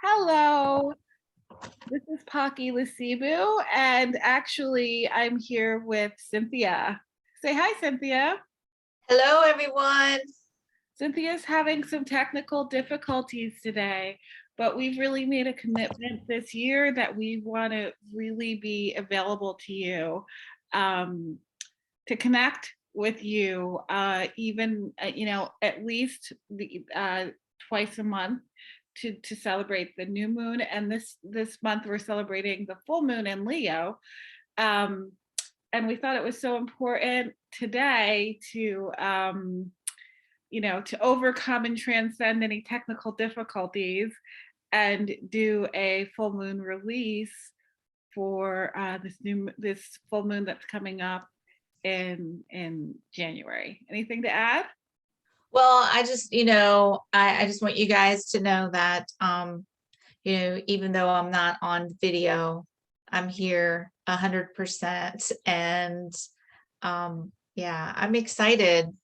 Hello, this is Phaki Lesibu, and actually I'm here with Cynthia. Say hi, Cynthia. Hello, everyone. Cynthia's having some technical difficulties today, but we've really made a commitment this year that we want to really be available to you, um, to connect with you, even at least twice a month to celebrate the new moon. And this month we're celebrating the full moon in Leo. Um, and we thought it was so important today to overcome and transcend any technical difficulties and do a full moon release for this full moon that's coming up in January. Anything to add? Well, I just want you guys to know that, even though I'm not on video, I'm here 100%. And yeah, I'm excited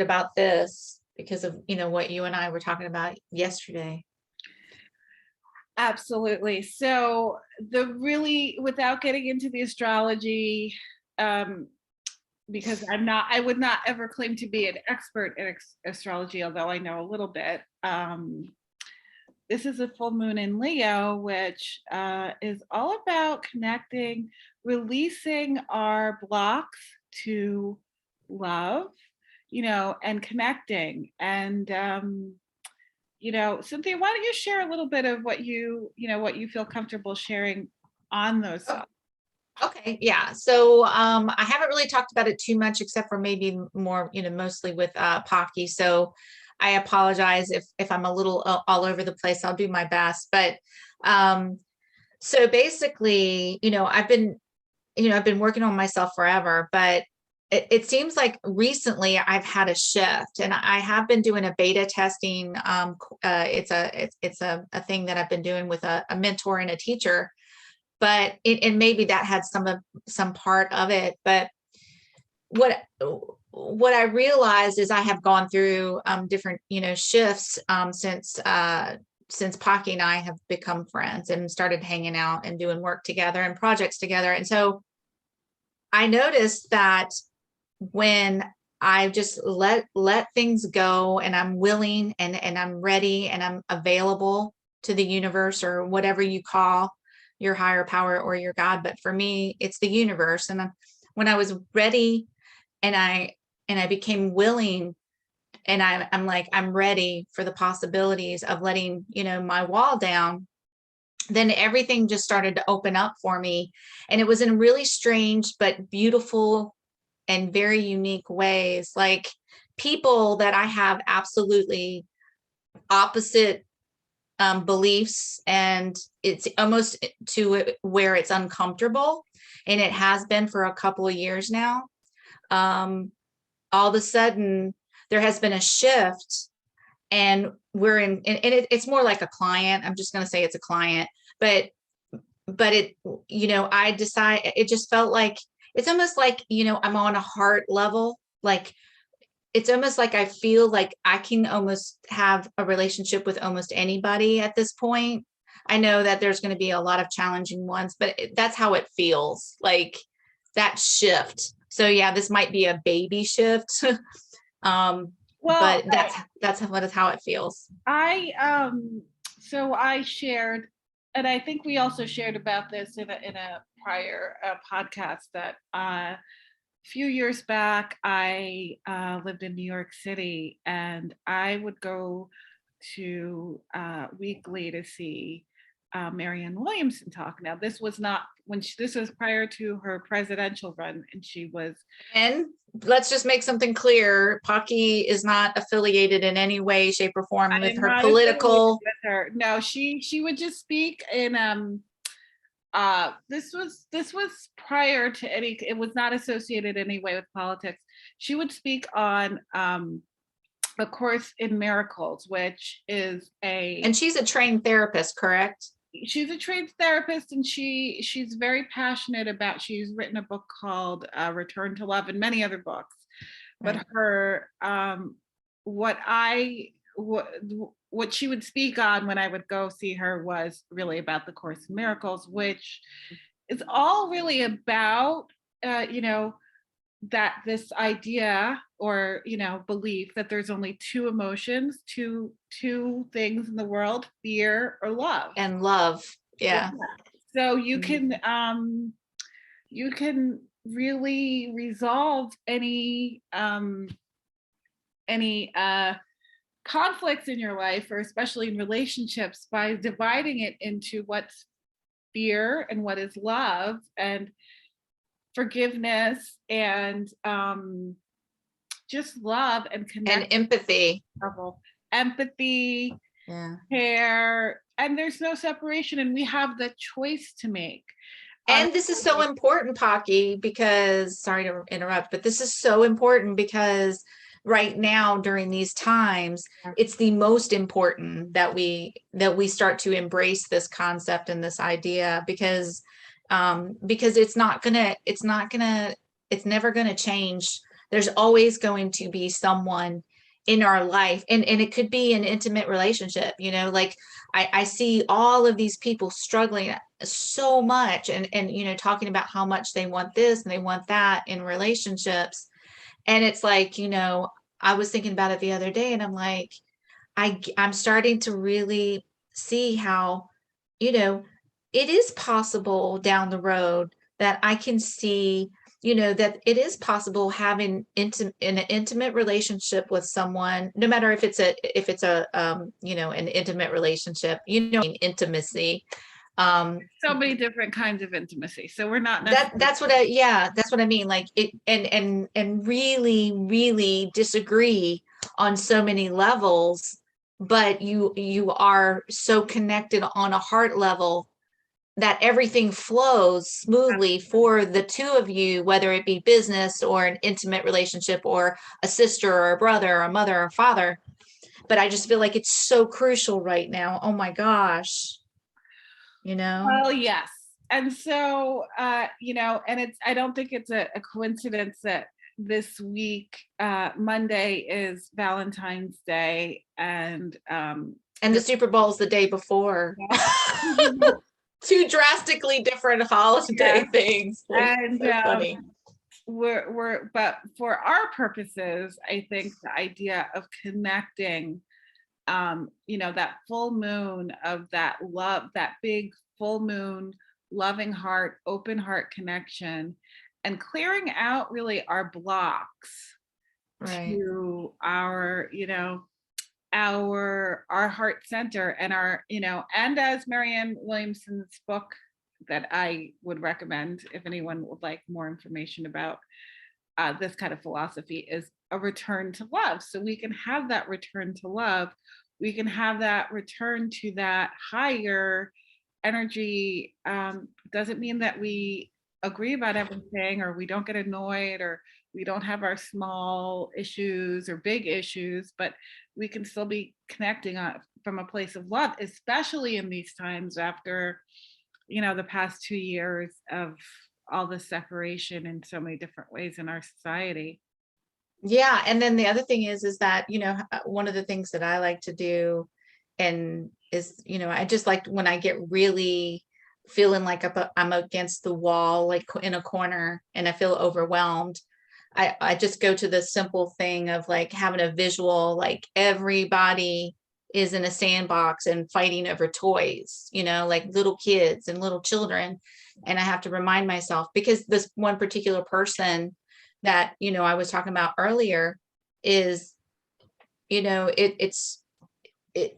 about this because of, what you and I were talking about yesterday. Absolutely. So without getting into the astrology, because I would not ever claim to be an expert in astrology, although I know a little bit. This is a full moon in Leo, which is all about connecting, releasing our blocks to love, and connecting. And Cynthia, why don't you share a little bit of what you feel comfortable sharing on those Oh, subjects? okay, yeah. So I haven't really talked about it too much, except for maybe more, mostly with Pocky. So I apologize if I'm a little all over the place. I'll do my best. But so basically, I've been working on myself forever, but it seems like recently I've had a shift, and I have been doing a beta testing. It's a thing that I've been doing with a mentor and a teacher, but and maybe that had some part of it. But what I realized is I have gone through different shifts since Pocky and I have become friends and started hanging out and doing work together and projects together. And so I noticed that when I just let things go, and I'm willing and I'm ready and I'm available to the universe, or whatever you call your higher power or your God. But for me, it's the universe. And when I was ready and I became willing, and I'm like, I'm ready for the possibilities of letting, my wall down, then everything just started to open up for me. And it was in really strange but beautiful and very unique ways. Like, people that I have absolutely opposite beliefs, and it's almost to where it's uncomfortable, and it has been for a couple of years now. All of a sudden there has been a shift, and we're and it's more like a client. I'm just going to say it's a client, but it, I decide, it just felt like, it's almost like, I'm on a heart level. Like, it's almost like I feel like I can almost have a relationship with almost anybody at this point. I know that there's going to be a lot of challenging ones, but that's how it feels, like that shift. So yeah, this might be a baby shift. Well, But that's how it feels. I shared, and I think we also shared about this in a prior podcast, that a few years back I lived in New York City, and I would go to weekly to see Marianne Williamson talk. Now, this was not this was prior to her presidential run, and she was. And let's just make something clear: Pocky is not affiliated in any way, shape, or form with her political. With her. No, she would just speak in this was prior to any. It was not associated in any way with politics. She would speak on A Course in Miracles, which is And she's a trained therapist, correct? She's a trained therapist, and she's very passionate about. She's written a book called Return to Love, and many other books. But Right. her what I what she would speak on when I would go see her was really about the Course in Miracles, which is all really about, you know, that this idea or, you know, belief that there's only two emotions, two things in the world, fear or love. And love. Yeah. Yeah. So you can really resolve any conflicts in your life, or especially in relationships, by dividing it into what's fear and what is love and forgiveness and just love and And connect empathy. level, empathy, Yeah. care, and there's no separation, and we have the choice to make. And this is so important, Phaki, because sorry to interrupt, but this is so important because right now during these times, it's the most important that we start to embrace this concept and this idea because it's never gonna change. There's always going to be someone in our life, and it could be an intimate relationship, you know, like I see all of these people struggling so much and you know, talking about how much they want this and they want that in relationships. And it's like, you know, I was thinking about it the other day and I'm like, I'm starting to really see how, you know, it is possible down the road that I can see, you know, that it is possible having in an intimate relationship with someone, no matter if it's a you know, an intimate relationship, you know, intimacy. So many different kinds of intimacy, so we're not necessarily That's what I mean, like it, and really disagree on so many levels, but you are so connected on a heart level that everything flows smoothly for the two of you, whether it be business or an intimate relationship or a sister or a brother or a mother or father. But I just feel like it's so crucial right now. Oh my gosh. You know? well, yes. And so, you know, and I don't think it's a coincidence that this week, Monday is Valentine's Day, and And the Super Bowl's the day before. yeah. Two drastically different holiday things. Like, And so funny. but for our purposes, I think the idea of connecting, you know, that full moon of that love, that big full moon, loving heart, open heart connection, and clearing out really our blocks Right. to our, you know, our heart center and our, you know, and as Marianne Williamson's book that I would recommend if anyone would like more information about this kind of philosophy, is a return to love. So we can have that return to love. We can have that return to that higher energy. Doesn't mean that we agree about everything or we don't get annoyed or we don't have our small issues or big issues, but we can still be connecting from a place of love, especially in these times after, you know, the past 2 years of all the separation in so many different ways in our society. Yeah. And then the other thing is that, you know, one of the things that I like to do and is, you know, I just like when I get really feeling like I'm against the wall, like in a corner and I feel overwhelmed. I just go to the simple thing of like having a visual, like everybody is in a sandbox and fighting over toys, you know, like little kids and little children. And I have to remind myself because this one particular person that, you know, I was talking about earlier is, you know, it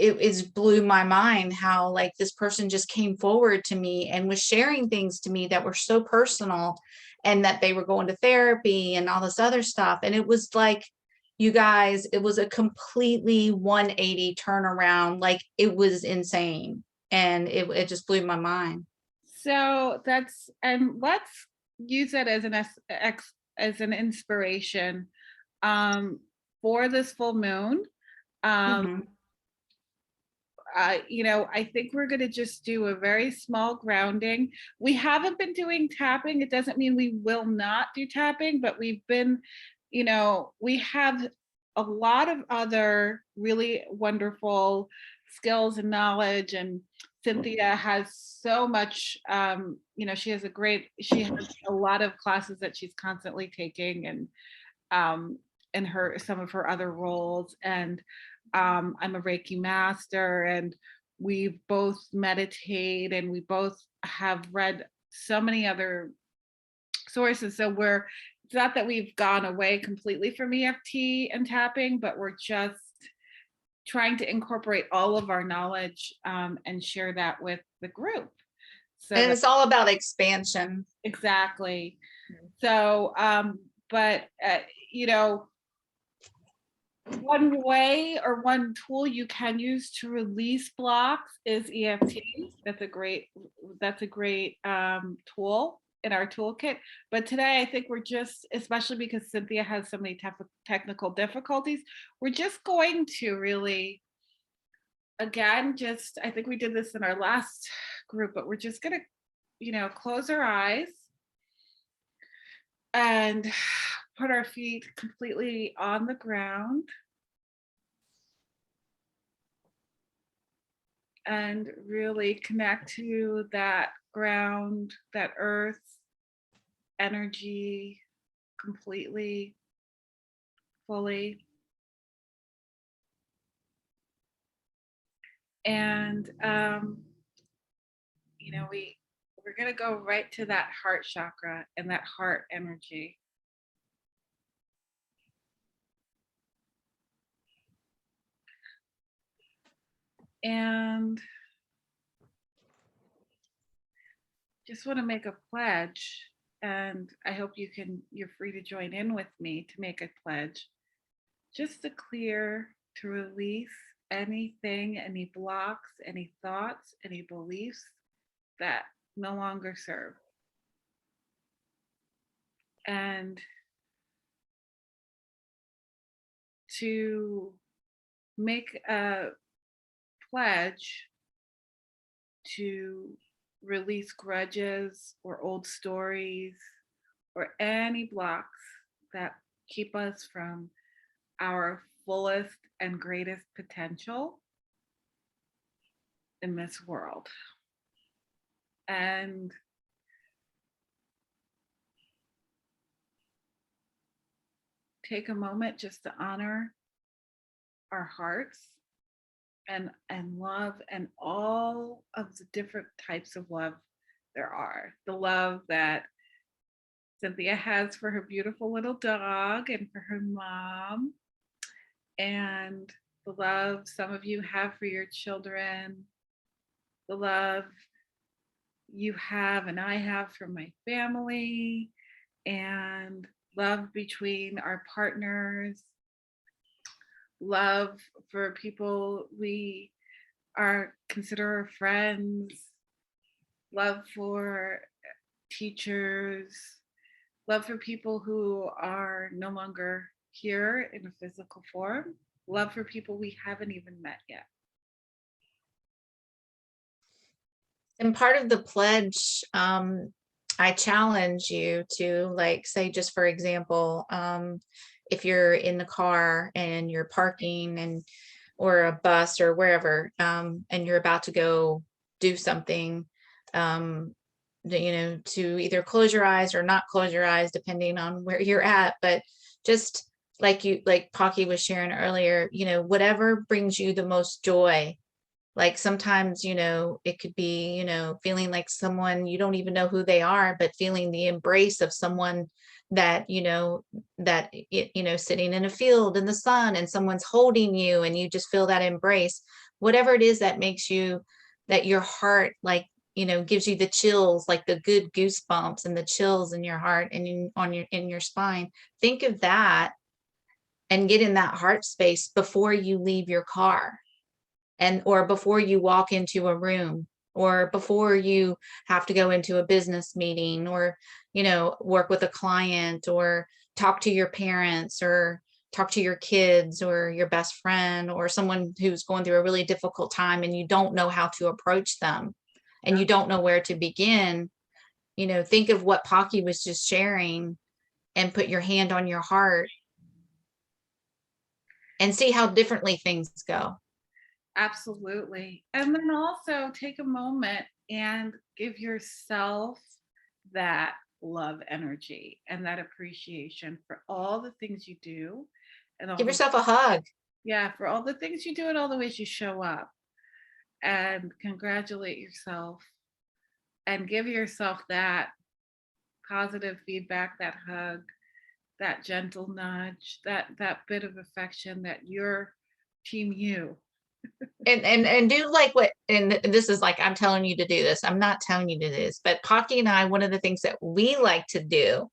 is blew my mind how like this person just came forward to me and was sharing things to me that were so personal and that they were going to therapy and all this other stuff. And it was like, you guys, it was a completely 180 turnaround. Like it was insane. And it just blew my mind. So that's, and let's use that as as an inspiration um, for this full moon. Um, Mhm. you know, I think we're going to just do a very small grounding. We haven't been doing tapping. It doesn't mean we will not do tapping, but we've been, you know, we have a lot of other really wonderful skills and knowledge, and Cynthia has so much, she has a lot of classes that she's constantly taking, and in some of her other roles. And I'm a Reiki master, and we both meditate, and we both have read so many other sources. So it's not that we've gone away completely from EFT and tapping, but we're just trying to incorporate all of our knowledge and share that with the group. So And it's all about expansion. exactly. So, but one way or one tool you can use to release blocks is EFT. That's a great tool in our toolkit. But today, I think we're just, especially because Cynthia has so many technical difficulties, we're just going to really, again, I think we did this in our last group, but we're just going to, close our eyes and put our feet completely on the ground and really connect to that ground, that earth energy completely, fully. And we're going to go right to that heart chakra and that heart energy. And just want to make a pledge, and I hope you're free to join in with me to make a pledge, just to clear, to release anything, any blocks, any thoughts, any beliefs that no longer serve. And to make a pledge to release grudges or old stories or any blocks that keep us from our fullest and greatest potential in this world. And take a moment just to honor our hearts and love, and all of the different types of love there are. The love that Cynthia has for her beautiful little dog and for her mom, and the love some of you have for your children, the love you have and I have for my family, and love between our partners, love for people we consider friends, love for teachers, love for people who are no longer here in a physical form, love for people we haven't even met yet. And part of the pledge, I challenge you to, like, say, just for example, if you're in the car and you're parking or a bus or wherever, and you're about to go do something, to either close your eyes or not close your eyes, depending on where you're at. But just like Phaki was sharing earlier, whatever brings you the most joy. Like sometimes, it could be, feeling like someone, you don't even know who they are, but feeling the embrace of someone that, sitting in a field in the sun and someone's holding you and you just feel that embrace, whatever it is that makes you, that your heart, like, gives you the chills, like the good goosebumps and the chills in your heart and in your spine. Think of that and get in that heart space before you leave your car. Or before you walk into a room, or before you have to go into a business meeting, or, work with a client, or talk to your parents, or talk to your kids, or your best friend, or someone who's going through a really difficult time and you don't know how to approach them and you don't know where to begin. Think of what Phaki was just sharing and put your hand on your heart and see how differently things go. Absolutely. And then also take a moment and give yourself that love energy and that appreciation for all the things you do and all Give the, yourself a hug. yeah, for all the things you do and all the ways you show up, and congratulate yourself and give yourself that positive feedback, that hug, that gentle nudge, that bit of affection that you're team you. And do like what, and this is like, I'm telling you to do this. I'm not telling you to do this, but Pocky and I, one of the things that we like to do,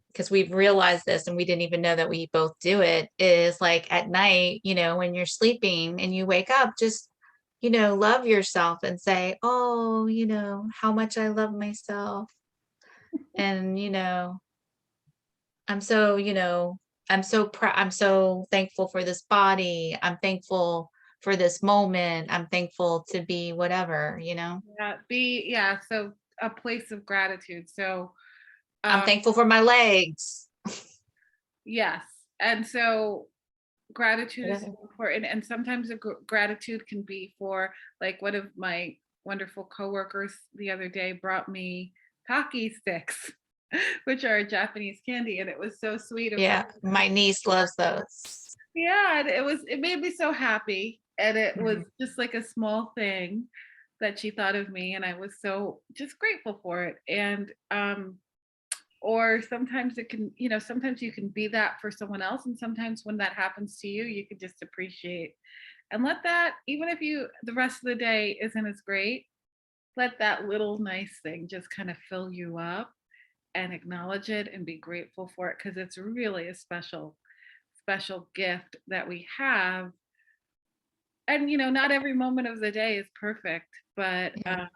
because we've realized this and we didn't even know that we both do it, is like at night, when you're sleeping and you wake up, just, love yourself and say, oh, how much I love myself. And, I'm so, I'm so thankful for this body. I'm thankful for this moment. I'm thankful to be whatever. Yeah, so a place of gratitude. So I'm um thankful for my legs. yes. And so gratitude is so Whatever. important, and sometimes gratitude can be for, like, one of my wonderful coworkers the other day brought me Phaki sticks, which are a Japanese candy, and it was so sweet of her. Yeah, my niece loves those. Yeah, and it made me so happy, and it was Mhm. just like a small thing that she thought of me, and I was so just grateful for it. And or sometimes it can, sometimes you can be that for someone else, and sometimes when that happens to you, you can just appreciate and let that, even if you the rest of the day isn't as great, let that little nice thing just kind of fill you up, and acknowledge it and be grateful for it, because it's really a special gift that we have. And not every moment of the day is perfect, but Yeah.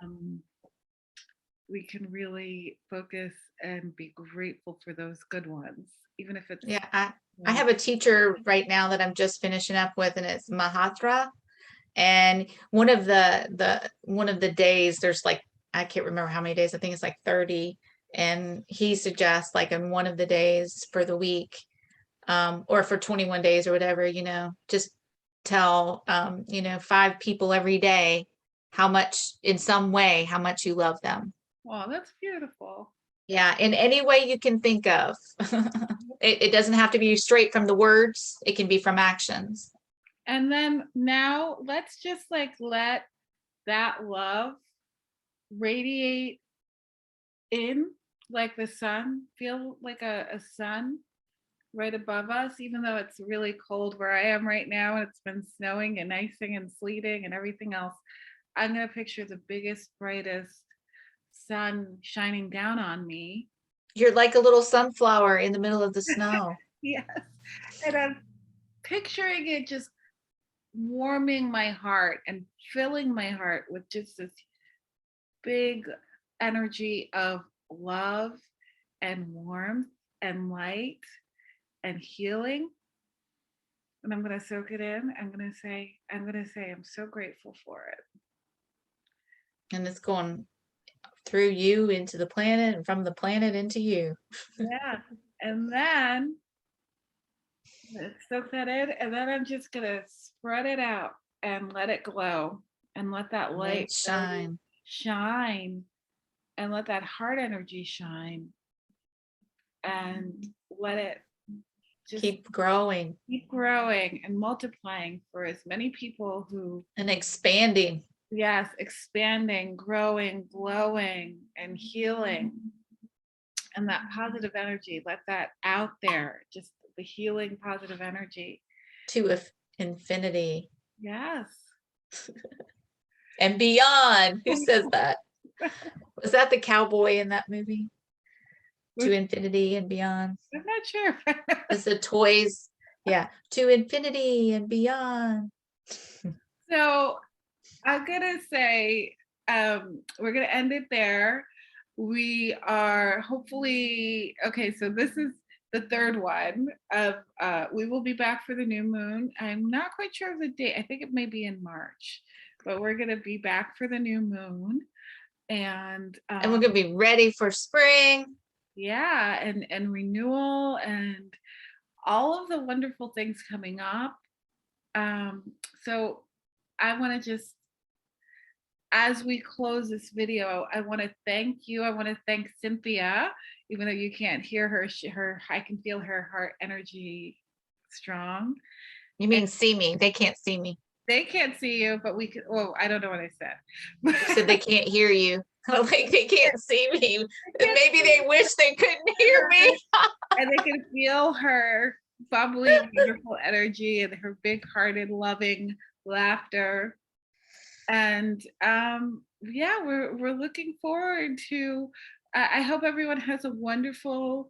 we can really focus and be grateful for those good ones, even if it's Yeah, I small. have a teacher right now that I'm just finishing up with, and it's Mahatra. And one of the days, there's like, I can't remember how many days, I think it's like 30. And he suggests like in one of the days for the week, or for 21 days or whatever, just tell 5 people every day how much, in some way, how much you love them. Wow, that's beautiful. Yeah, in any way you can think of. It doesn't have to be straight from the words, it can be from actions. And then now let's just like let that love radiate in like the sun, feel like a sun right above us, even though it's really cold where I am right now and it's been snowing and icing and sleeting and everything else. I'm going to picture the biggest, brightest sun shining down on me. You're like a little sunflower in the middle of the snow. Yes. And I'm picturing it just warming my heart and filling my heart with just this big energy of love and warmth and light and healing. And I'm going to soak it in. I'm going to say I'm so grateful for it. And it's going through you into the planet and from the planet into you. Yeah. And then let's soak that in, and then I'm just going to spread it out and let it glow, and let that Let light it really shine. shine, and let that heart energy shine, and let it just Keep growing keep growing and multiplying for as many people who, and expanding. yes, expanding, growing, glowing, and healing. And that positive energy, let that out there, just the healing positive energy. To infinity Yes. and beyond. Who says that? Was that the cowboy in that movie? To infinity and beyond. I'm not sure. It's the toys. Yeah. To infinity and beyond. So I'm gonna say we're gonna end it there. We are hopefully okay. So this is the third one of we will be back for the new moon. I'm not quite sure of the date. I think it may be in March, but we're gonna be back for the new moon. And And we're going to be ready for spring. yeah, and renewal and all of the wonderful things coming up. So I want to just, as we close this video, I want to thank you. I want to thank Cynthia, even though you can't hear her. I can feel her heart energy strong. You mean see me? They can't see me. They can't see you, but we could. Oh, I don't know what I said. You said they can't hear you. Like they can't see me. Maybe they wish they couldn't hear me. And they can feel her bubbly, wonderful energy and her big-hearted, loving laughter. And yeah, we're looking forward to. I hope everyone has a wonderful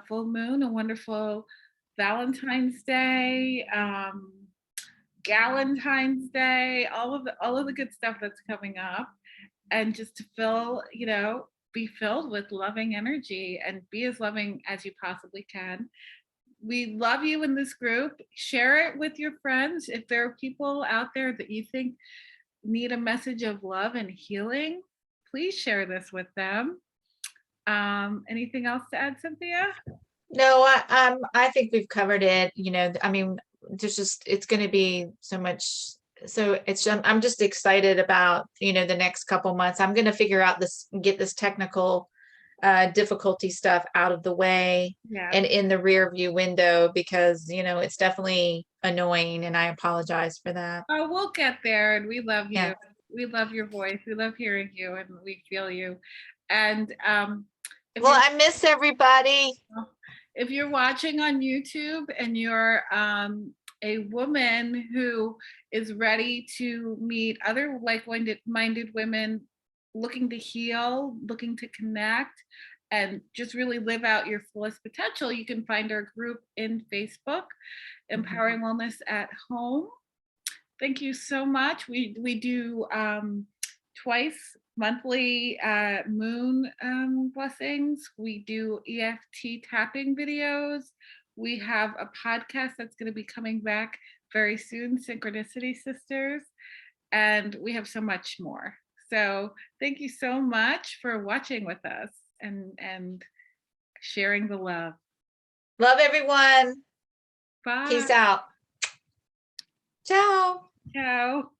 full moon, a wonderful Valentine's Day, Galentine's Day, all of the good stuff that's coming up, and just to fill, be filled with loving energy and be as loving as you possibly can. We love you in this group. Share it with your friends. If there are people out there that you think need a message of love and healing, please share this with them. Anything else to add, Cynthia? No, I think we've covered it. I mean, it's going to be so much. So I'm just excited about, the next couple months. I'm going to figure out get this technical difficulty stuff out of the way and in the rear view window, because, it's definitely annoying, and I apologize for that. Oh, we'll get there, and we love you. Yeah. We love your voice. We love hearing you, and we feel you. And well, I miss everybody. If you're watching on YouTube and you're a woman who is ready to meet other like-minded women looking to heal, looking to connect, and just really live out your fullest potential, you can find our group in Facebook, Empowering Wellness at Home. Thank you so much. We do twice monthly moon blessings. We do EFT tapping videos. We have a podcast that's going to be coming back very soon, Synchronicity Sisters. And we have so much more. So thank you so much for watching with us and sharing the love. Love everyone. Bye. Peace out. Ciao. Ciao.